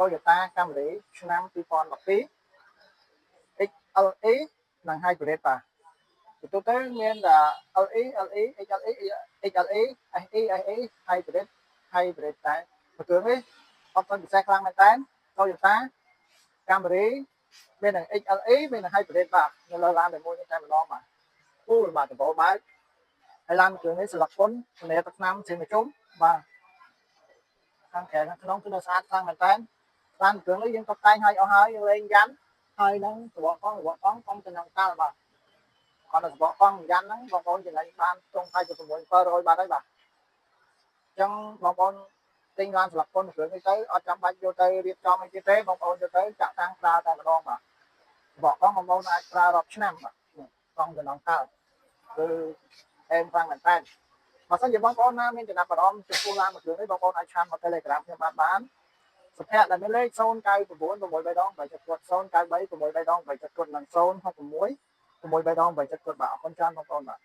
Toyota Camry ឆ្នាំ2012 XLE និង Hybrid បាទទៅទៅមានតែ LE LE XLE XLE SE SE Hybrid តែបើគ្រឿងនេះអត់ទាន់ពិសេសខ្លាំងមែនតើ Toyota Camry មានទាំង XLE មានទាំង Hybrid បាទនៅលើឡានតែមួយនេះតែម្ដងបាទអូបាទដំបូលបើកហើយឡានគ្រឿងនេះស្លឹកពុនធានាទឹកឆ្នាំជាងជុំបាទខាងក្រៅខាងក្នុងគឺនៅស្អាតខ្លាំងមែនតើឡានគ្រឿងនេះយើងតុបតែងឲ្យអស់ហើយយើងលេងយ៉ាន់ហើយនឹងរបកកង់កុំទៅនឹងតាល់បាទគាត់នៅរបកកង់យ៉ាន់ហ្នឹងបងប្អូនចំណេញបានត្រង់26,700បាទហើយបាទអញ្ចឹងបងប្អូនទិញឡានស្លឹកពុនគ្រឿងនេះទៅអត់ចាំបាច់យកទៅរៀបចំអីទៀតទេបងប្អូនយកទៅចាក់តាំងប្រើតែម្ដងបាទរបកកង់បងប្អូនអាចប្រើរាប់ឆ្នាំបាទកង់ទៅនឹងតាល់គឺអែមខ្លាំងមែនតើបើសិនជាបងប្អូនណាមានចំណាប់អារម្មណ៍ចំពោះឡានមួយគ្រឿងនេះបងប្អូនអាចឆានមក Telegram ខ្ញុំបានសុភ័ក្រដែលមានលេខ099 6 3 7 093 6 3 7 និង066 6 3 7បាទអរគុណច្រើនបងប្អូនបាទ